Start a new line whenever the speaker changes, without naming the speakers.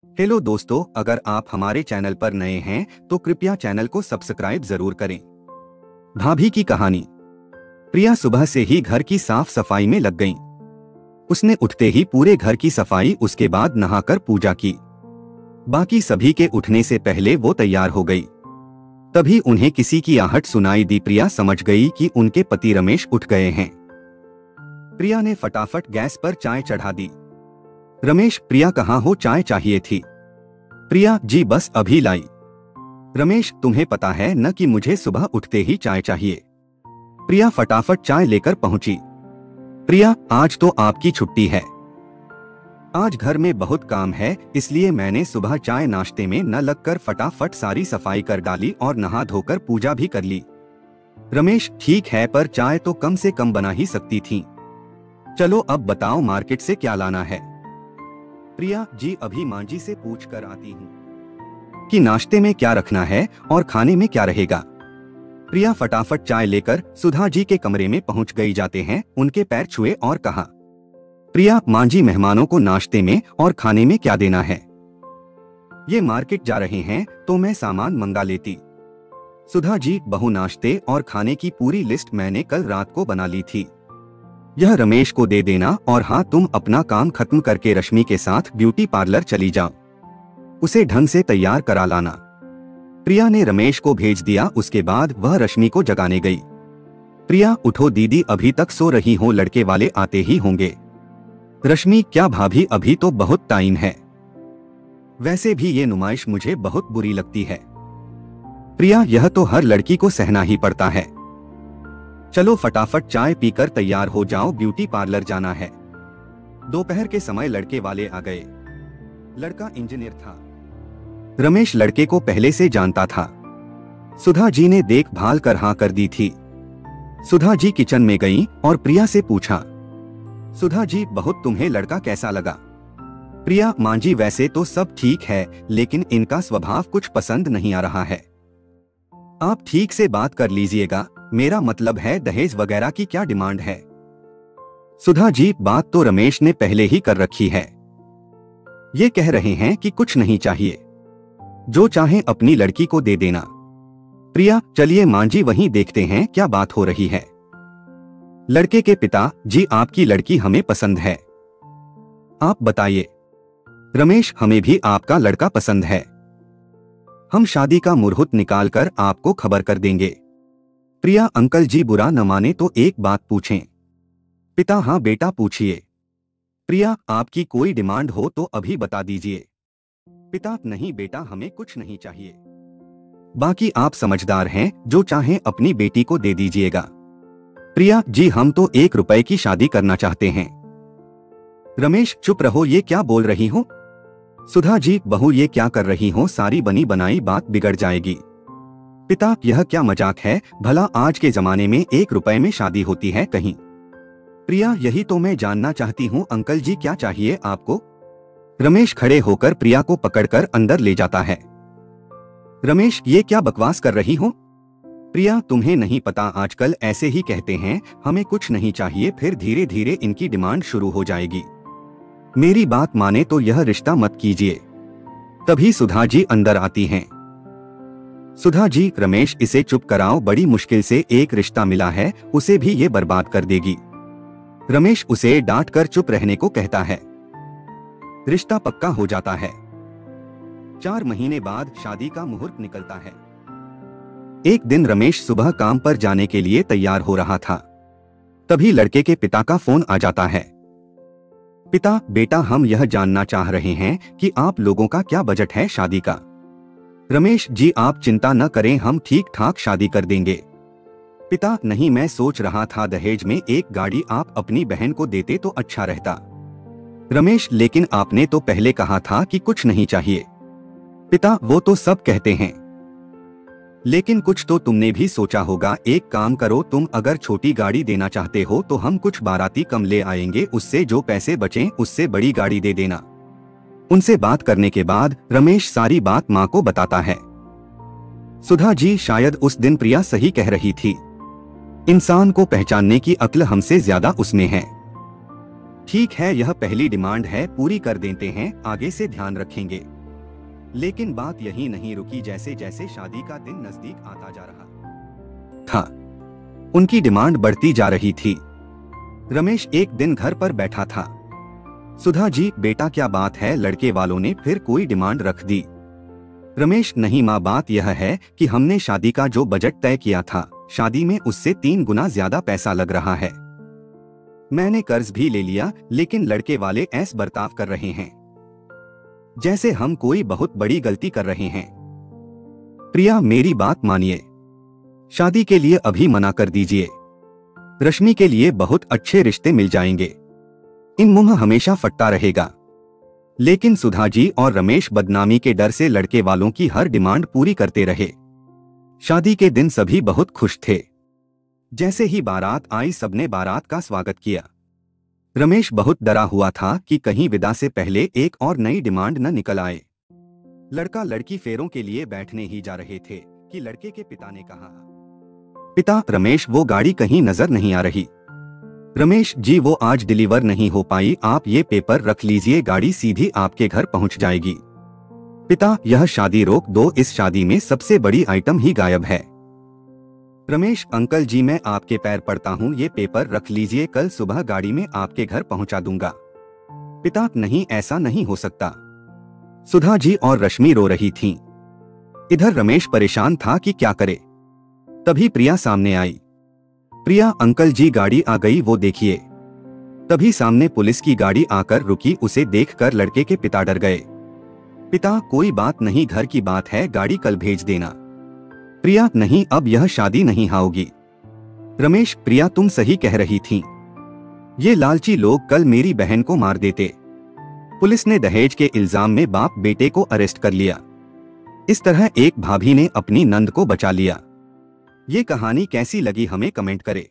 Hello दोस्तों, अगर आप हमारे चैनल पर नए हैं तो कृपया चैनल को सब्सक्राइब जरूर करें। भाभी की कहानी। प्रिया सुबह से ही घर की साफ सफाई में लग गईं। उसने उठते ही पूरे घर की सफाई, उसके बाद नहाकर पूजा की। बाकी सभी के उठने से पहले वो तैयार हो गई। तभी उन्हें किसी की आहट सुनाई दी। प्रिया समझ गई कि उनके पति रमेश उठ गए हैं। प्रिया ने फटाफट गैस पर चाय चढ़ा दी। रमेश, प्रिया कहाँ हो? चाय चाहिए थी। प्रिया, जी बस अभी लाई। रमेश, तुम्हें पता है न कि मुझे सुबह उठते ही चाय चाहिए। प्रिया फटाफट चाय लेकर पहुंची। प्रिया, आज तो आपकी छुट्टी है। आज घर में बहुत काम है, इसलिए मैंने सुबह चाय नाश्ते में न लगकर फटाफट सारी सफाई कर डाली और नहा धोकर पूजा भी कर ली। रमेश, ठीक है, पर चाय तो कम से कम बना ही सकती थी। चलो अब बताओ, मार्केट से क्या लाना है? प्रिया, जी अभी मां जी से पूछ कर आती हूँ कि नाश्ते में क्या रखना है और खाने में क्या रहेगा। प्रिया फटाफट चाय लेकर सुधा जी के कमरे में पहुंच गई। जाते हैं उनके पैर छुए और कहा, प्रिया, मां जी मेहमानों को नाश्ते में और खाने में क्या देना है? ये मार्केट जा रहे हैं तो मैं सामान मंगा लेती। सुधा जी, बहू, नाश्ते और खाने की पूरी लिस्ट मैंने कल रात को बना ली थी। यह रमेश को दे देना और हाँ, तुम अपना काम खत्म करके रश्मि के साथ ब्यूटी पार्लर चली जाओ। उसे ढंग से तैयार करा लाना। प्रिया ने रमेश को भेज दिया। उसके बाद वह रश्मि को जगाने गई। प्रिया, उठो दीदी, अभी तक सो रही हो, लड़के वाले आते ही होंगे। रश्मि, क्या भाभी, अभी तो बहुत टाइम है। वैसे भी ये नुमाइश मुझे बहुत बुरी लगती है। प्रिया, यह तो हर लड़की को सहना ही पड़ता है। चलो फटाफट चाय पीकर तैयार हो जाओ, ब्यूटी पार्लर जाना है। दोपहर के समय लड़के वाले आ गए। लड़का इंजीनियर था। रमेश लड़के को पहले से जानता था। सुधा जी ने देखभाल कर हाँ कर दी थी। सुधा जी किचन में गईं और प्रिया से पूछा, सुधा जी बहुत, तुम्हें लड़का कैसा लगा? प्रिया, मां जी वैसे तो सब ठीक है, लेकिन इनका स्वभाव कुछ पसंद नहीं आ रहा है। आप ठीक से बात कर लीजिएगा, मेरा मतलब है दहेज वगैरह की क्या डिमांड है? सुधा जी, बात तो रमेश ने पहले ही कर रखी है। ये कह रहे हैं कि कुछ नहीं चाहिए, जो चाहे अपनी लड़की को दे देना। प्रिया, चलिए मां जी वहीं देखते हैं क्या बात हो रही है। लड़के के पिता, जी आपकी लड़की हमें पसंद है। आप बताइए। रमेश, हमें भी आपका लड़का पसंद है। हम शादी का मुहूर्त निकालकर आपको खबर कर देंगे। प्रिया, अंकल जी बुरा न माने तो एक बात पूछें। पिता, हाँ बेटा पूछिए। प्रिया, आपकी कोई डिमांड हो तो अभी बता दीजिए। पिता, नहीं बेटा, हमें कुछ नहीं चाहिए। बाकी आप समझदार हैं, जो चाहें अपनी बेटी को दे दीजिएगा। प्रिया, जी हम तो 1 रुपए की शादी करना चाहते हैं। रमेश, चुप रहो, ये क्या बोल रही हो? सुधा जी, बहू ये क्या कर रही हो? सारी बनी बनाई बात बिगड़ जाएगी। पिता, यह क्या मजाक है? भला आज के जमाने में 1 रुपए में शादी होती है कहीं? प्रिया, यही तो मैं जानना चाहती हूँ, अंकल जी क्या चाहिए आपको? रमेश खड़े होकर प्रिया को पकड़कर अंदर ले जाता है। रमेश, ये क्या बकवास कर रही हो? प्रिया, तुम्हें नहीं पता, आजकल ऐसे ही कहते हैं, हमें कुछ नहीं चाहिए, फिर धीरे धीरे इनकी डिमांड शुरू हो जाएगी। मेरी बात माने तो यह रिश्ता मत कीजिए। तभी सुधा जी अंदर आती हैं। सुधा जी, रमेश इसे चुप कराओ, बड़ी मुश्किल से एक रिश्ता मिला है, उसे भी ये बर्बाद कर देगी। रमेश उसे डांट कर चुप रहने को कहता है। रिश्ता पक्का हो जाता है। 4 महीने बाद शादी का मुहूर्त निकलता है। एक दिन रमेश सुबह काम पर जाने के लिए तैयार हो रहा था। तभी लड़के के पिता का फोन आ जाता है। पिता, बेटा हम यह जानना चाह रहे हैं कि आप लोगों का क्या बजट है शादी का? रमेश जी, आप चिंता न करें, हम ठीक ठाक शादी कर देंगे। पिता, नहीं, मैं सोच रहा था दहेज में 1 गाड़ी आप अपनी बहन को देते तो अच्छा रहता। रमेश, लेकिन आपने तो पहले कहा था कि कुछ नहीं चाहिए। पिता, वो तो सब कहते हैं, लेकिन कुछ तो तुमने भी सोचा होगा। एक काम करो, तुम अगर छोटी गाड़ी देना चाहते हो तो हम कुछ बाराती कम ले आएंगे, उससे जो पैसे बचें उससे बड़ी गाड़ी दे देना। उनसे बात करने के बाद रमेश सारी बात मां को बताता है। सुधा जी, शायद उस दिन प्रिया सही कह रही थी। इंसान को पहचानने की अक्ल हमसे ज्यादा उसमें है। ठीक है, यह पहली डिमांड है, पूरी कर देते हैं, आगे से ध्यान रखेंगे। लेकिन बात यही नहीं रुकी। जैसे जैसे शादी का दिन नजदीक आता जा रहा था, उनकी डिमांड बढ़ती जा रही थी। रमेश एक दिन घर पर बैठा था। सुधा जी बेटा क्या बात है, लड़के वालों ने फिर कोई डिमांड रख दी। रमेश नहीं माँ, बात यह है कि हमने शादी का जो बजट तय किया था, शादी में उससे 3 गुना ज्यादा पैसा लग रहा है। मैंने कर्ज भी ले लिया, लेकिन लड़के वाले ऐसा बर्ताव कर रहे हैं जैसे हम कोई बहुत बड़ी गलती कर रहे हैं। प्रिया मेरी बात मानिए, शादी के लिए अभी मना कर दीजिए। रश्मि के लिए बहुत अच्छे रिश्ते मिल जाएंगे, इन मुंह हमेशा फटता रहेगा। लेकिन सुधा जी और रमेश बदनामी के डर से लड़के वालों की हर डिमांड पूरी करते रहे। शादी के दिन सभी बहुत खुश थे। जैसे ही बारात आई, सबने बारात का स्वागत किया। रमेश बहुत डरा हुआ था कि कहीं विदा से पहले एक और नई डिमांड न निकल आए। लड़का लड़की फेरों के लिए बैठने ही जा रहे थे कि लड़के के पिता ने कहा, पिता रमेश वो गाड़ी कहीं नजर नहीं आ रही। रमेश जी वो आज डिलीवर नहीं हो पाई, आप ये पेपर रख लीजिए, गाड़ी सीधी आपके घर पहुंच जाएगी। पिता यह शादी रोक दो, इस शादी में सबसे बड़ी आइटम ही गायब है। रमेश अंकल जी मैं आपके पैर पड़ता हूँ, ये पेपर रख लीजिए, कल सुबह गाड़ी में आपके घर पहुंचा दूंगा। पिता नहीं ऐसा नहीं हो सकता। सुधा जी और रश्मि रो रही थीं। इधर रमेश परेशान था कि क्या करे। तभी प्रिया सामने आई। प्रिया अंकल जी गाड़ी आ गई, वो देखिए। तभी सामने पुलिस की गाड़ी आकर रुकी, उसे देखकर लड़के के पिता डर गए। पिता कोई बात नहीं, घर की बात है, गाड़ी कल भेज देना। प्रिया नहीं अब यह शादी नहीं होगी। रमेश प्रिया तुम सही कह रही थी, ये लालची लोग कल मेरी बहन को मार देते। पुलिस ने दहेज के इल्जाम में बाप बेटे को अरेस्ट कर लिया। इस तरह एक भाभी ने अपनी नंद को बचा लिया। ये कहानी कैसी लगी हमें कमेंट करें।